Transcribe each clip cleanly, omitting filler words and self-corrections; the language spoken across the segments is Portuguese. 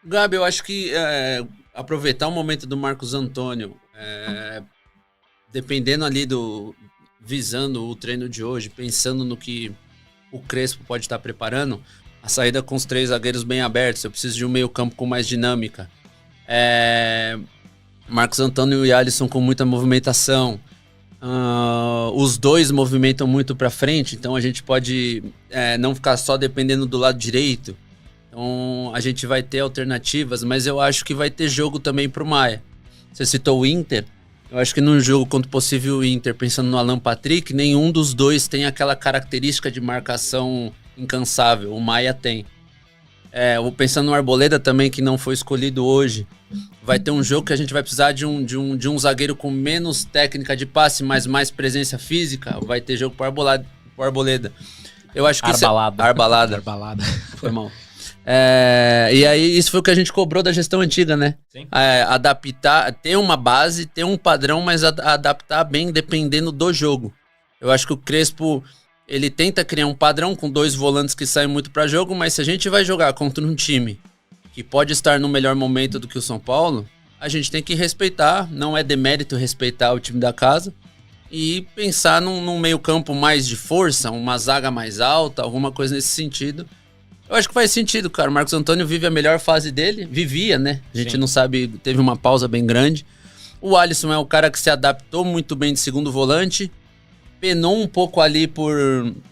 Gabi, eu acho que aproveitar o momento do Marcos Antônio, dependendo ali visando o treino de hoje, pensando no que o Crespo pode estar preparando, a saída com os 3 zagueiros bem abertos, eu preciso de um meio campo com mais dinâmica. Marcos Antônio e Alisson com muita movimentação. Os dois movimentam muito para frente, então a gente pode não ficar só dependendo do lado direito. Então a gente vai ter alternativas, mas eu acho que vai ter jogo também pro Maia. Você citou o Inter. Eu acho que num jogo contra o possível Inter, pensando no Alan Patrick, nenhum dos dois tem aquela característica de marcação incansável. O Maia tem. Pensando no Arboleda também, que não foi escolhido hoje. Vai ter um jogo que a gente vai precisar de um zagueiro com menos técnica de passe, mas mais presença física. Vai ter jogo pro Arboleda. Eu acho que Arbalada. Foi mal. E aí, isso foi o que a gente cobrou da gestão antiga, né? Sim. Adaptar, ter uma base, ter um padrão, mas adaptar bem dependendo do jogo. Eu acho que o Crespo, ele tenta criar um padrão com 2 volantes que saem muito para jogo, mas se a gente vai jogar contra um time que pode estar no melhor momento do que o São Paulo, a gente tem que respeitar, não é demérito respeitar o time da casa, e pensar num meio campo mais de força, uma zaga mais alta, alguma coisa nesse sentido. Eu acho que faz sentido, cara. O Marcos Antônio vive a melhor fase dele. Vivia, né? A gente não sabe, teve uma pausa bem grande. O Alisson é o cara que se adaptou muito bem de segundo volante. Penou um pouco ali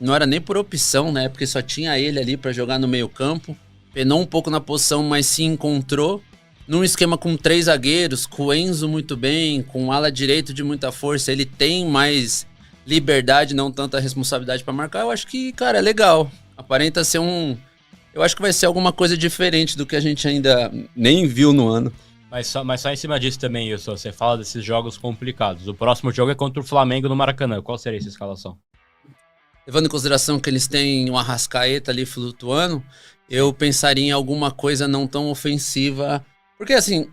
não era nem por opção, né? Porque só tinha ele ali pra jogar no meio campo. Penou um pouco na posição, mas se encontrou. Num esquema com 3 zagueiros, com o Enzo muito bem, com o ala direito de muita força. Ele tem mais liberdade, não tanta responsabilidade pra marcar. Eu acho que, cara, é legal. Aparenta ser Eu acho que vai ser alguma coisa diferente do que a gente ainda nem viu no ano. Mas só em cima disso também, Wilson, você fala desses jogos complicados. O próximo jogo é contra o Flamengo no Maracanã. Qual seria essa escalação? Levando em consideração que eles têm um Arrascaeta ali flutuando, eu pensaria em alguma coisa não tão ofensiva. Porque assim,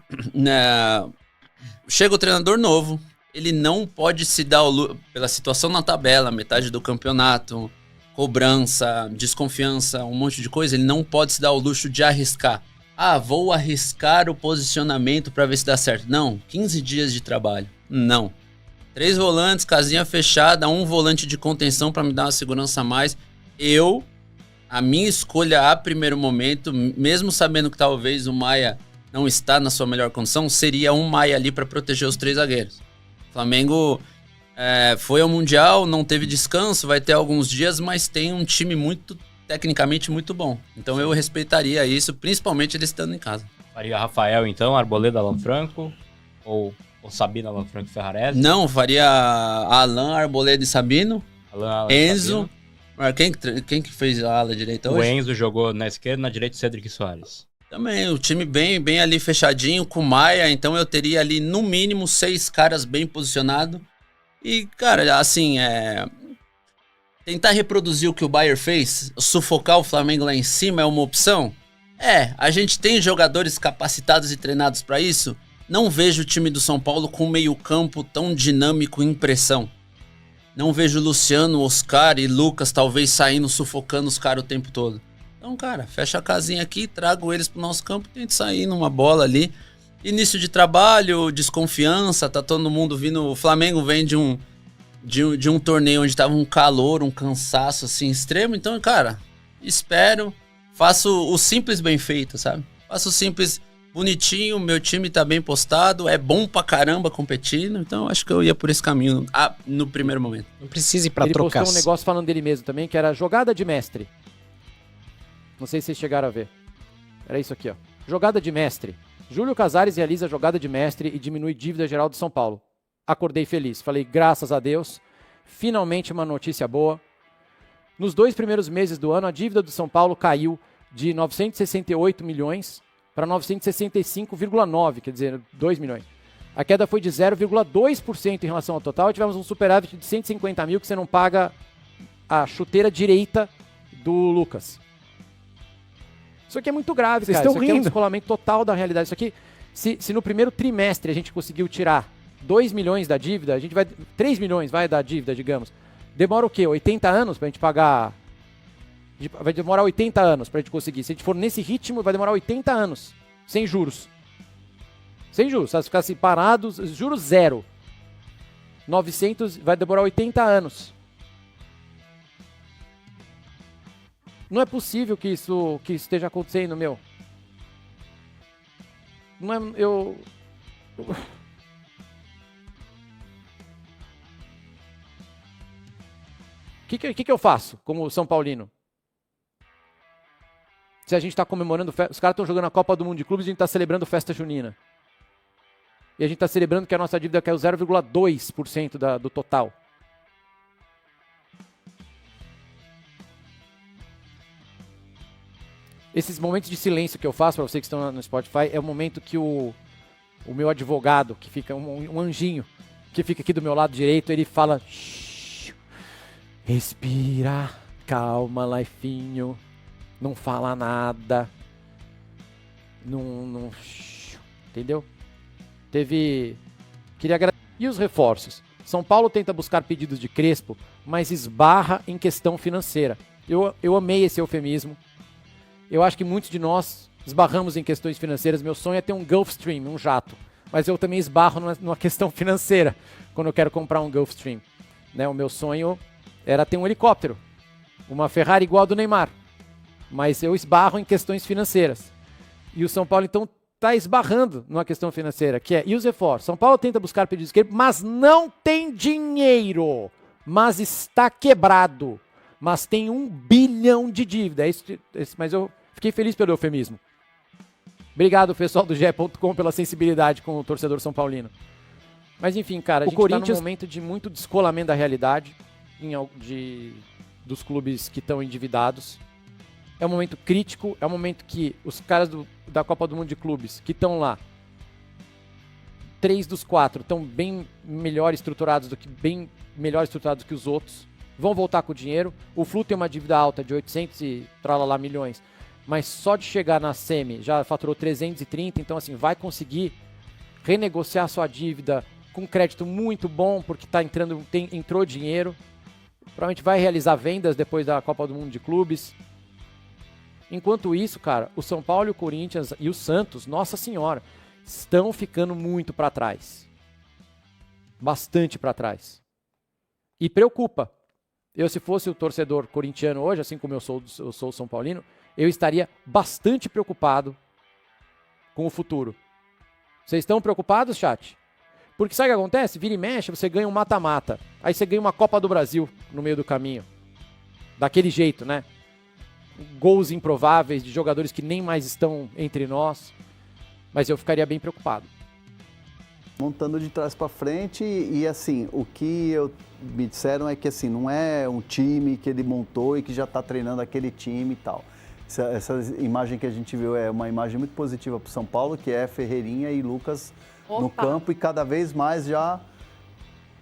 chega o treinador novo, ele não pode se dar pela situação na tabela, metade do campeonato, cobrança, desconfiança, um monte de coisa, ele não pode se dar o luxo de arriscar. Vou arriscar o posicionamento para ver se dá certo. Não, 15 dias de trabalho. Não. 3 volantes, casinha fechada, 1 volante de contenção para me dar uma segurança a mais. A minha escolha a primeiro momento, mesmo sabendo que talvez o Maia não está na sua melhor condição, seria um Maia ali para proteger os 3 zagueiros. O Flamengo foi ao Mundial, não teve descanso, vai ter alguns dias, mas tem um time tecnicamente muito bom. Então eu respeitaria isso, principalmente ele estando em casa. Faria Rafael então, Arboleda, Alan Franco, ou Sabino, Alan Franco e Ferrarese? Não, faria Alan, Arboleda e Sabino, Enzo. Quem que fez a ala direita hoje? O Enzo jogou na esquerda, na direita Cedric Soares. Também, o time bem ali fechadinho, com o Maia, então eu teria ali no mínimo 6 caras bem posicionados. E, cara, assim, tentar reproduzir o que o Bayern fez, sufocar o Flamengo lá em cima é uma opção? A gente tem jogadores capacitados e treinados para isso. Não vejo o time do São Paulo com meio campo tão dinâmico em pressão. Não vejo Luciano, Oscar e Lucas talvez saindo, sufocando os caras o tempo todo. Então, cara, fecha a casinha aqui, trago eles pro nosso campo e tento sair numa bola ali. Início de trabalho, desconfiança, tá todo mundo vindo. O Flamengo vem de um torneio onde tava um calor, um cansaço assim extremo. Então, cara, espero, faço o simples bem feito, sabe? Faço o simples bonitinho, meu time tá bem postado, é bom pra caramba competindo. Então, acho que eu ia por esse caminho no primeiro momento. Não precisa ir pra trocar. Ele postou um negócio falando dele mesmo também, que era jogada de mestre. Não sei se vocês chegaram a ver. Era isso aqui, ó. Jogada de mestre. Júlio Casares realiza jogada de mestre e diminui dívida geral do São Paulo. Acordei feliz. Falei, graças a Deus, finalmente uma notícia boa. Nos 2 primeiros meses do ano, a dívida do São Paulo caiu de 968 milhões para 965,9, quer dizer, 2 milhões. A queda foi de 0,2% em relação ao total e tivemos um superávit de 150 mil que você não paga a chuteira direita do Lucas. Isso aqui é muito grave, Vocês cara. estão Isso aqui é um rindo. descolamento total da realidade. Isso aqui, se no primeiro trimestre a gente conseguiu tirar 2 milhões da dívida, a gente vai... 3 milhões vai da dívida, digamos. Demora o quê? 80 anos pra gente pagar... Vai demorar 80 anos pra gente conseguir. Se a gente for nesse ritmo, vai demorar 80 anos. sem juros. Sem juros, se ficar assim, parados, juros zero. 900 vai demorar 80 anos. Não é possível que isso esteja acontecendo, meu. Não é, O que eu faço como São Paulino? Se a gente está comemorando, os caras estão jogando a Copa do Mundo de Clubes e a gente está celebrando festa junina. E a gente está celebrando que a nossa dívida caiu 0,2% do total. Esses momentos de silêncio que eu faço para vocês que estão no Spotify é o momento que o meu advogado, que fica um anjinho, que fica aqui do meu lado direito, ele fala: respira, calma, Laifinho, não fala nada, não, entendeu? Queria agradecer. E os reforços? São Paulo tenta buscar pedidos de Crespo, mas esbarra em questão financeira. Eu amei esse eufemismo. Eu acho que muitos de nós esbarramos em questões financeiras. Meu sonho é ter um Gulfstream, um jato. Mas eu também esbarro numa questão financeira quando eu quero comprar um Gulfstream. Né? O meu sonho era ter um helicóptero, uma Ferrari igual a do Neymar. Mas eu esbarro em questões financeiras. E o São Paulo, então, está esbarrando numa questão financeira, que é, e os reforços? São Paulo tenta buscar pedidos de Crespo, mas não tem dinheiro. Mas está quebrado. Mas tem 1 bilhão de dívida. Mas eu fiquei feliz pelo eufemismo. Obrigado, pessoal do GE.com, pela sensibilidade com o torcedor são paulino. Mas enfim, cara, a gente está num momento de muito descolamento da realidade dos clubes que estão endividados. É um momento crítico, é um momento que os caras da Copa do Mundo de Clubes que estão lá, 3 dos 4 estão bem melhor estruturados do que os outros. Vão voltar com o dinheiro. O Flu tem uma dívida alta de 800 e tralala milhões, mas só de chegar na semi já faturou 330, então assim, vai conseguir renegociar sua dívida com crédito muito bom, porque entrou dinheiro. Provavelmente vai realizar vendas depois da Copa do Mundo de Clubes. Enquanto isso, cara, o São Paulo, o Corinthians e o Santos, nossa senhora, estão ficando muito para trás. Bastante para trás. E preocupa. Eu, se fosse o torcedor corintiano hoje, assim como eu sou São Paulino, eu estaria bastante preocupado com o futuro. Vocês estão preocupados, chat? Porque sabe o que acontece? Vira e mexe, você ganha um mata-mata. Aí você ganha uma Copa do Brasil no meio do caminho. Daquele jeito, né? Gols improváveis de jogadores que nem mais estão entre nós. Mas eu ficaria bem preocupado. Montando de trás para frente e assim, o que me disseram é que assim, não é um time que ele montou e que já está treinando aquele time e tal. Essa imagem que a gente viu é uma imagem muito positiva para o São Paulo, que é Ferreirinha e Lucas no campo e cada vez mais já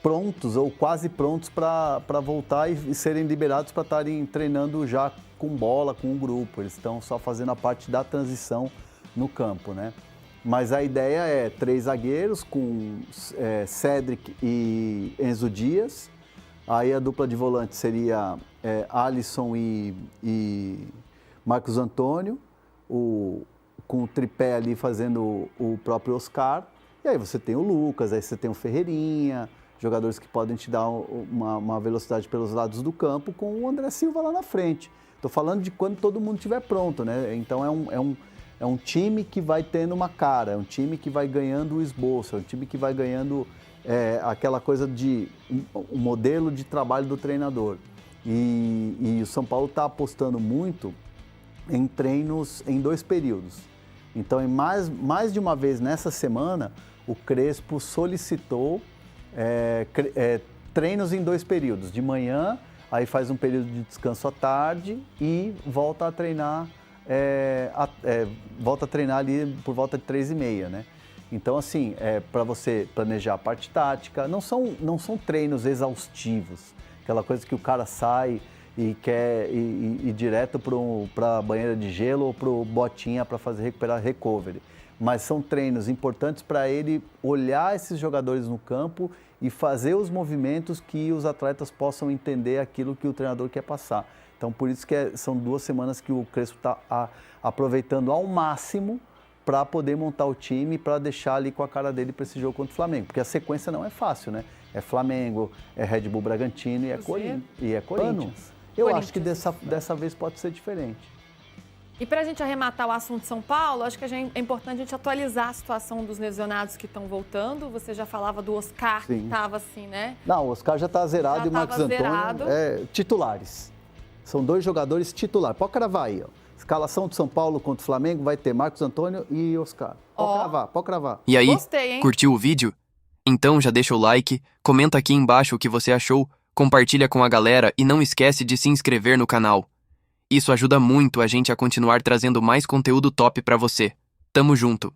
prontos ou quase prontos para voltar e serem liberados para estarem treinando já com bola, com o grupo. Eles estão só fazendo a parte da transição no campo, né? Mas a ideia é 3 zagueiros com Cédric e Enzo Dias. Aí a dupla de volante seria Alisson e Marcos Antônio, com o tripé ali fazendo o próprio Oscar. E aí você tem o Lucas, aí você tem o Ferreirinha, jogadores que podem te dar uma velocidade pelos lados do campo, com o André Silva lá na frente. Estou falando de quando todo mundo estiver pronto, né? Então é um time que vai tendo uma cara, é um time que vai ganhando o esboço, é um time que vai ganhando aquela coisa de um modelo de trabalho do treinador. E o São Paulo está apostando muito em treinos em 2 períodos. Então, mais de uma vez nessa semana, o Crespo solicitou treinos em 2 períodos. De manhã, aí faz um período de descanso à tarde e volta a treinar ali por volta de 3h30, né? Então, assim, para você planejar a parte tática, não são treinos exaustivos, aquela coisa que o cara sai e quer ir direto para a banheira de gelo ou para o botinha para recuperar recovery. Mas são treinos importantes para ele olhar esses jogadores no campo e fazer os movimentos que os atletas possam entender aquilo que o treinador quer passar. Então, por isso que são 2 semanas que o Crespo está aproveitando ao máximo para poder montar o time, para deixar ali com a cara dele para esse jogo contra o Flamengo. Porque a sequência não é fácil, né? É Flamengo, é Red Bull Bragantino e é Corinthians. Eu acho que dessa vez pode ser diferente. E para a gente arrematar o assunto São Paulo, acho que é importante a gente atualizar a situação dos lesionados que estão voltando. Você já falava do Oscar, que estava assim, né? Não, o Oscar já está zerado e o Marcos Antônio titulares. São 2 jogadores titulares. Pode cravar aí, ó. Escalação do São Paulo contra o Flamengo vai ter Marcos Antônio e Oscar. Pode cravar. E aí, Gostei, hein? curtiu o vídeo? Então já deixa o like, comenta aqui embaixo o que você achou, compartilha com a galera e não esquece de se inscrever no canal. Isso ajuda muito a gente a continuar trazendo mais conteúdo top pra você. Tamo junto!